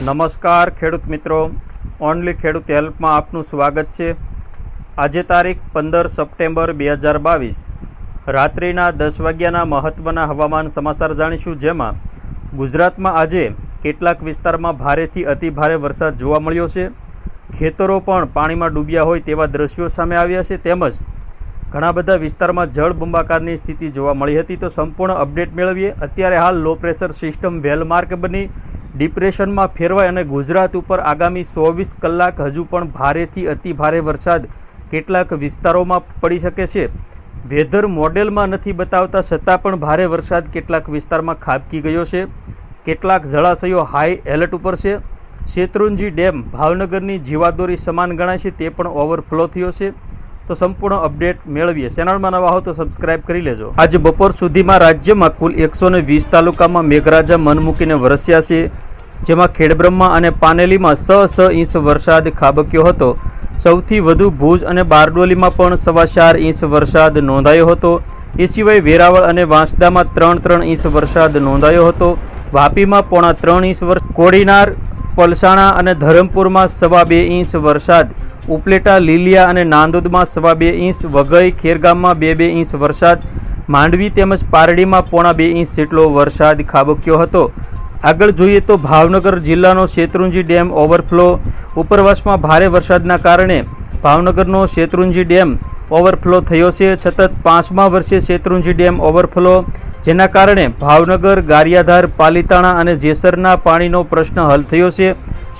નમસ્કાર ખેડૂત મિત્રો, ઓનલી ખેડૂત હેલ્પમાં આપનું સ્વાગત છે। આજે તારીખ 15 સપ્ટેમ્બર 2022 રાત્રિના 10 વાગ્યાના મહત્ત્વના હવામાન સમાચાર જાણીશું, જેમાં ગુજરાતમાં આજે કેટલાક વિસ્તારમાં ભારેથી અતિભારે વરસાદ જોવા મળ્યો છે। ખેતરો પણ પાણીમાં ડૂબ્યા હોય તેવા દ્રશ્યો સામે આવ્યા છે, તેમજ ઘણા બધા વિસ્તારમાં જળબંબાકારની સ્થિતિ જોવા મળી હતી। તો સંપૂર્ણ અપડેટ મેળવીએ। અત્યારે હાલ લો પ્રેશર સિસ્ટમ વેલમાર્ક બની ડિપ્રેશનમાં ફેરવાય અને ગુજરાત ઉપર આગામી 24 કલાક હજુ પણ ભારેથી અતિભારે વરસાદ કેટલાક વિસ્તારોમાં પડી શકે છે। વેધર મોડેલમાં નથી બતાવતા છતાં પણ ભારે વરસાદ કેટલાક વિસ્તારમાં ખાબકી ગયો છે। કેટલાક જળાશયો હાઈ એલર્ટ ઉપર છે। શેત્રુંજી ડેમ ભાવનગરની જીવાદોરી સમાન ગણાય છે, તે પણ ઓવરફ્લો થયો છે। તો સંપૂર્ણ અપડેટ મેળવીએ। ચેનલમાં નવા હો તો સબસ્ક્રાઇબ કરી લેજો। આજે બપોર સુધીમાં રાજ્યમાં કુલ 120 તાલુકામાં મેઘરાજા મન મૂકીને વરસ્યા છે, જેમાં ખેડબ્રહ્મા અને પાનેલીમાં 6 ઇંચ વરસાદ ખાબક્યો હતો। સૌથી વધુ ભુજ અને બારડોલીમાં પણ 4.25 ઇંચ વરસાદ નોંધાયો હતો। એ સિવાય વેરાવળ અને વાંસદામાં 3 ઇંચ વરસાદ નોંધાયો હતો। વાપીમાં 3.25 ઇંચ વરસાદ, કોડીનાર, પલસાણા અને ધરમપુરમાં 2.25 ઇંચ વરસાદ, ઉપલેટા, લીલિયા અને નાંદોદમાં 2.25 ઇંચ, વઘઈ, ખેરગામમાં 2 ઇંચ વરસાદ, માંડવી તેમજ પારડીમાં 2.25 ઇંચ જેટલો વરસાદ ખાબક્યો હતો। આગળ જોઈએ તો ભાવનગર જિલ્લાનો શેત્રુંજી ડેમ ઓવરફ્લો। ઉપરવાસમાં ભારે વરસાદના કારણે ભાવનગરનો શેત્રુંજી ડેમ ઓવરફ્લો થયો છે। સતત 5મા વર્ષે શેત્રુંજી ડેમ ઓવરફ્લો, જેના કારણે ભાવનગર, ગારિયાધાર, પાલીતાણા અને જેસરના પાણીનો પ્રશ્ન હલ થયો છે।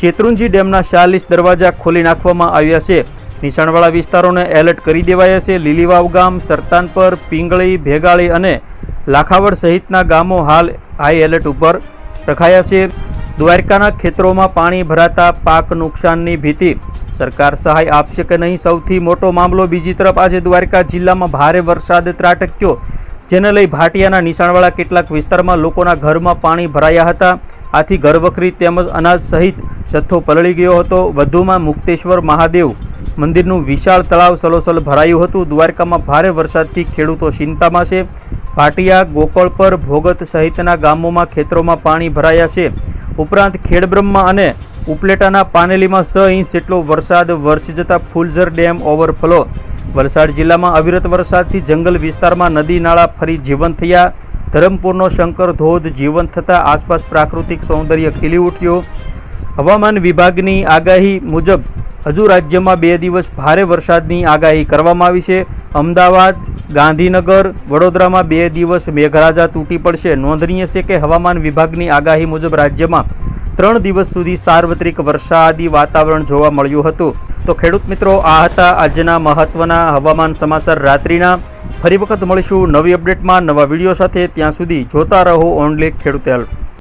શેત્રુંજી ડેમના 46 દરવાજા ખોલી નાખવામાં આવ્યા છે। નીચાણવાળા વિસ્તારોને એલર્ટ કરી દેવાયા છે। લીલીવાવ ગામ, સરતાનપર, પિંગળી, ભેગાળી અને લાખાવડ સહિતના ગામો હાલ હાઈ એલર્ટ ઉપર રખાયા છે। દ્વારકાના ખેતરોમાં પાણી ભરાતા પાક નુકસાનની ભીતિ, સરકાર સહાય આપશે કે નહીં, સૌથી મોટો મામલો। બીજી તરફ આજે દ્વારકા જિલ્લામાં ભારે વરસાદ ત્રાટક્યો, જેને લઈ ભાટિયાના નીચાણવાળા કેટલાક વિસ્તારમાં લોકોના ઘરમાં પાણી ભરાયા હતા। આથી ઘરવખરી તેમજ અનાજ સહિત જથ્થો પલળી ગયો હતો। વધુમાં મુક્તેશ્વર મહાદેવ મંદિરનું વિશાળ તળાવ સલોસલ ભરાયું હતું। દ્વારકામાં ભારે વરસાદથી ખેડૂતો ચિંતામાં છે। ભાટિયા, ગોકળપર, ભોગત સહિતના ગામોમાં ખેતરોમાં પાણી ભરાયા છે। ઉપરાંત ખેડબ્રહ્મા અને ઉપલેટાના પાનેલીમાં 6 ઇંચ જેટલો વરસાદ વરસી જતા ફુલઝર ડેમ ઓવરફ્લો। વલસાડ જિલ્લામાં અવિરત વરસાદથી જંગલ વિસ્તારમાં નદી નાળા ફરી જીવંત થયા। ધરમપુરનો શંકર ધોધ જીવંત થતાં આસપાસ પ્રાકૃતિક સૌંદર્ય ખીલી ઉઠ્યો। હવામાન વિભાગની આગાહી મુજબ હજુ રાજ્યમાં 2 દિવસ ભારે વરસાદની આગાહી કરવામાં આવી છે। અમદાવાદ, ગાંધીનગર, વડોદરામાં 2 દિવસ મેઘરાજા તૂટી પડશે। નોંધનીય છે કે હવામાન વિભાગની આગાહી મુજબ રાજ્યમાં 3 દિવસ સુધી સાર્વત્રિક વરસાદી વાતાવરણ જોવા મળ્યું હતું। તો ખેડૂત મિત્રો, આ હતા આજના મહત્વના હવામાન સમાચાર રાત્રિના। ફરી વખત મળીશું નવી અપડેટમાં નવા વિડીયો સાથે। ત્યાં સુધી જોતા રહો ઓનલી ખેડૂત હેલ્પ।